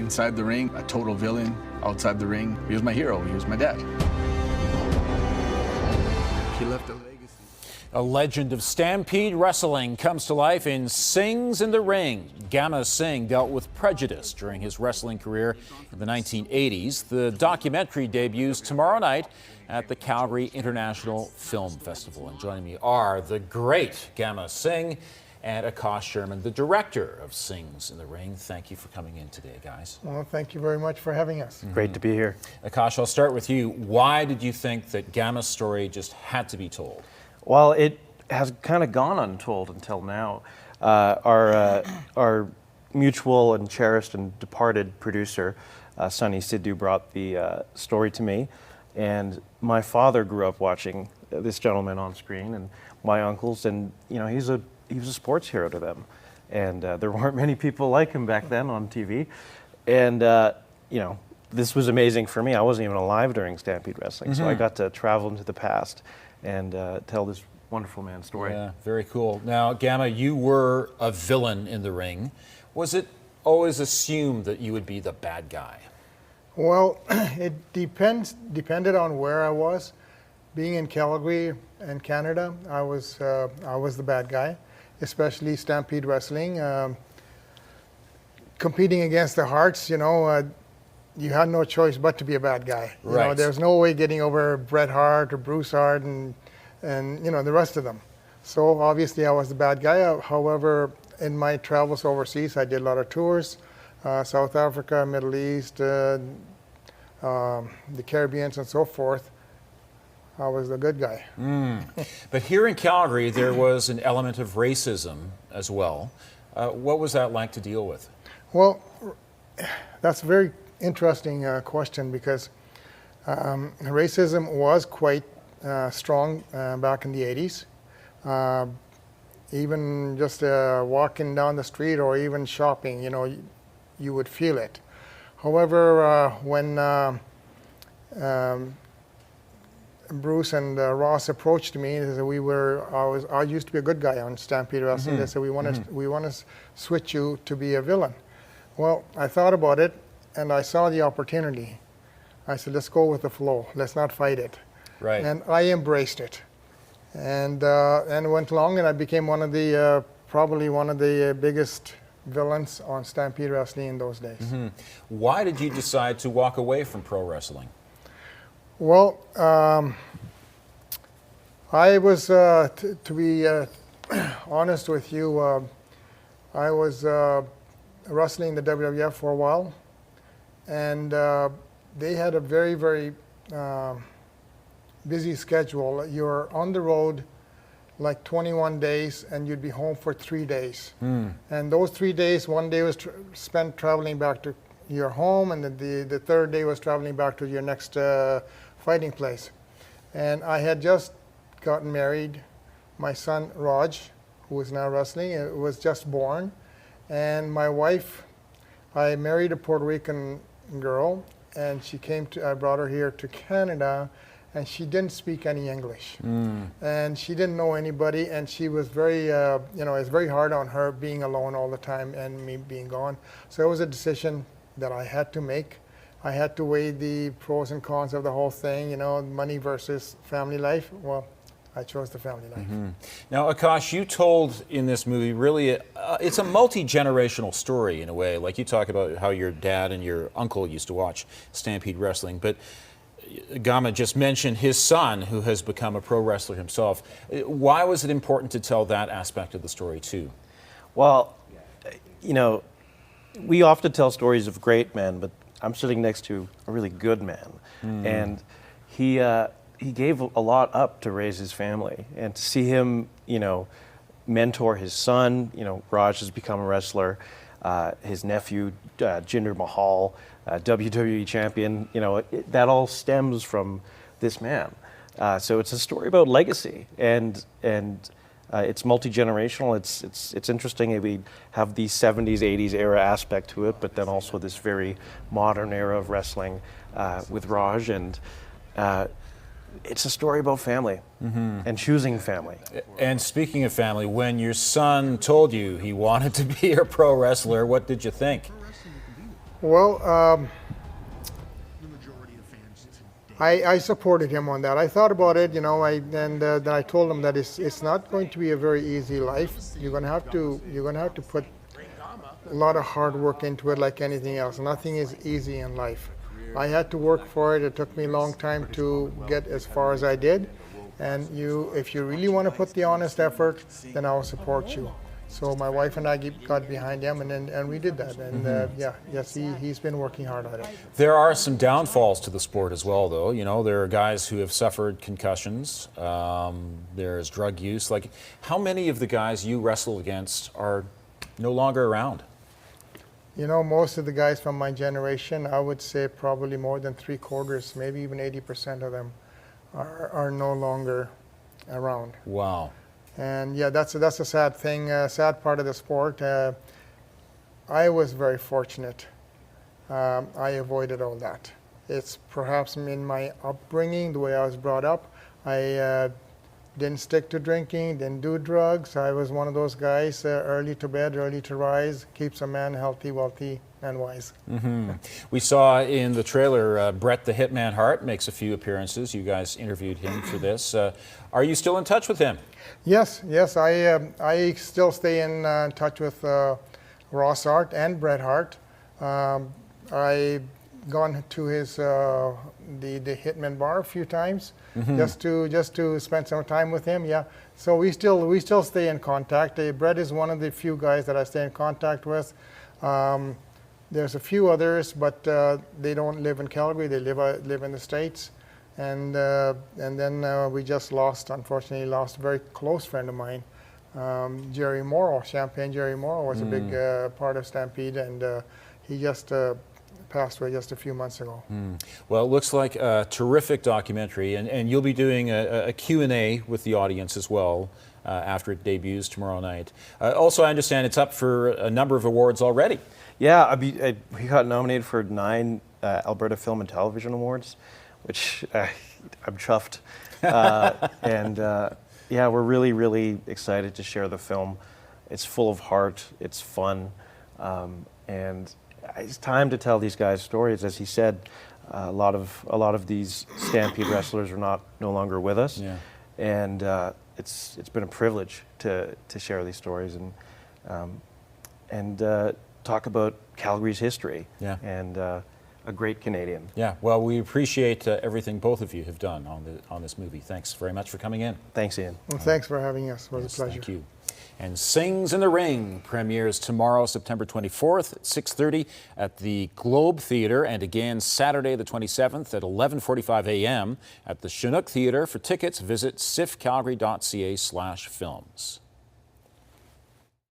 Inside the ring, a total villain. Outside the ring, he was my hero. He was my dad. He left a legacy. A legend of Stampede Wrestling comes to life in Singhs in the Ring. Gama Singh dealt with prejudice during his wrestling career in the 1980s. The documentary debuts tomorrow night at the Calgary International Film Festival. And joining me are the great Gama Singh and Akash Sherman, the director of Singhs in the Ring. Thank you for coming in today, guys. Well, thank you very much for having us. Great to be here. Akash, I'll start with you. Why did you think that Gama's story just had to be told? Well, it has kind of gone untold until now. Our mutual and cherished and departed producer, Sonny Sidhu, brought the story to me. And my father grew up watching this gentleman on screen, and my uncles, and he was a sports hero to them. And there weren't many people like him back then on TV. And this was amazing for me. I wasn't even alive during Stampede Wrestling, so I got to travel into the past and tell this wonderful man's story. Yeah, very cool. Now, Gama, you were a villain in the ring. Was it always assumed that you would be the bad guy? Well, it depended on where I was. Being in Calgary and Canada, I was the bad guy, especially Stampede Wrestling. Competing against the Harts, you had no choice but to be a bad guy. Right. There's no way getting over Bret Hart or Bruce Hart and the rest of them. So obviously I was the bad guy. However, in my travels overseas, I did a lot of tours, South Africa, Middle East, the Caribbean, and so forth. I was the good guy. But here in Calgary, there was an element of racism as well. What was that like to deal with? Well, that's a very interesting question, because racism was quite strong back in the 80s. Even just walking down the street or even shopping, you would feel it. However, when Bruce and Ross approached me, they said I used to be a good guy on Stampede Wrestling. They said we want to switch you to be a villain. Well, I thought about it and I saw the opportunity. I said, let's go with the flow. Let's not fight it. Right. And I embraced it, and went along, and I became probably one of the biggest villains on Stampede Wrestling in those days. Why did you decide to walk away from pro wrestling? Well, I was, to be honest with you, I was wrestling the WWF for a while, and they had a very, very busy schedule. You're on the road like 21 days, and you'd be home for 3 days. And those 3 days, one day was spent traveling back to your home, and the third day was traveling back to your next fighting place. And I had just gotten married. My son, Raj, who is now wrestling, was just born. And my wife, I married a Puerto Rican girl, and I brought her here to Canada, and she didn't speak any English. And she didn't know anybody, and she was very, it's very hard on her being alone all the time and me being gone. So it was a decision that I had to make. I had to weigh the pros and cons of the whole thing, money versus family life. Well, I chose the family life. Now, Akash, you told in this movie, really, it's a multi-generational story in a way. Like you talk about how your dad and your uncle used to watch Stampede Wrestling, but Gama just mentioned his son, who has become a pro wrestler himself. Why was it important to tell that aspect of the story too? Well, we often tell stories of great men, but I'm sitting next to a really good man. And he gave a lot up to raise his family, and to see him, mentor his son. Raj has become a wrestler. His nephew, Jinder Mahal, WWE champion. That all stems from this man. So it's a story about legacy, and it's multi-generational. It's interesting that we have the 70s, 80s era aspect to it, but then also this very modern era of wrestling with Raj, and it's a story about family and choosing family. And speaking of family, when your son told you he wanted to be a pro wrestler, what did you think? Well, I supported him on that. I thought about it, you know, then I told him that it's not going to be a very easy life. You're going to have to put a lot of hard work into it, like anything else. Nothing is easy in life. I had to work for it. It took me a long time to get as far as I did. And if you really want to put the honest effort, then I'll support you. So my wife and I got behind him, and we did that. And he's been working hard on it. There are some downfalls to the sport as well, though. You know, there are guys who have suffered concussions. There's drug use. Like, how many of the guys you wrestle against are no longer around? You know, most of the guys from my generation, I would say probably more than 3/4, maybe even 80% of them are no longer around. Wow. And yeah, that's a sad thing, sad part of the sport. I was very fortunate. I avoided all that. It's perhaps in my upbringing, the way I was brought up. I didn't stick to drinking, didn't do drugs. I was one of those guys, early to bed, early to rise, keeps a man healthy, wealthy, and wise. Mm-hmm. We saw in the trailer, Bret the Hitman Hart makes a few appearances. You guys interviewed him for this. Are you still in touch with him? Yes. I still stay in touch with Ross Hart and Bret Hart. I've gone to his the Hitman bar a few times, just to spend some time with him. Yeah. So we still stay in contact. Bret is one of the few guys that I stay in contact with. There's a few others, but they don't live in Calgary. They live in the States. And then we just unfortunately lost a very close friend of mine, Jerry Morrow. Champagne Jerry Morrow was a big part of Stampede, and he just passed away just a few months ago. Well, it looks like a terrific documentary, and you'll be doing a Q&A with the audience as well after it debuts tomorrow night. Also, I understand it's up for a number of awards already. Yeah, we got nominated for 9 Alberta Film and Television Awards, which I'm chuffed. Yeah, we're really, really excited to share the film. It's full of heart, it's fun, and it's time to tell these guys' stories. As he said, a lot of these Stampede wrestlers are no longer with us, and it's been a privilege to share these stories and talk about Calgary's history and a great Canadian. Yeah, well, we appreciate everything both of you have done on this movie. Thanks very much for coming in. Thanks, Ian. Well, thanks for having us. It was a pleasure. Thank you. And Singhs in the Ring premieres tomorrow, September 24th at 6:30 at the Globe Theatre, and again Saturday the 27th at 11:45 a.m. at the Chinook Theatre. For tickets, visit ciffcalgary.ca/films.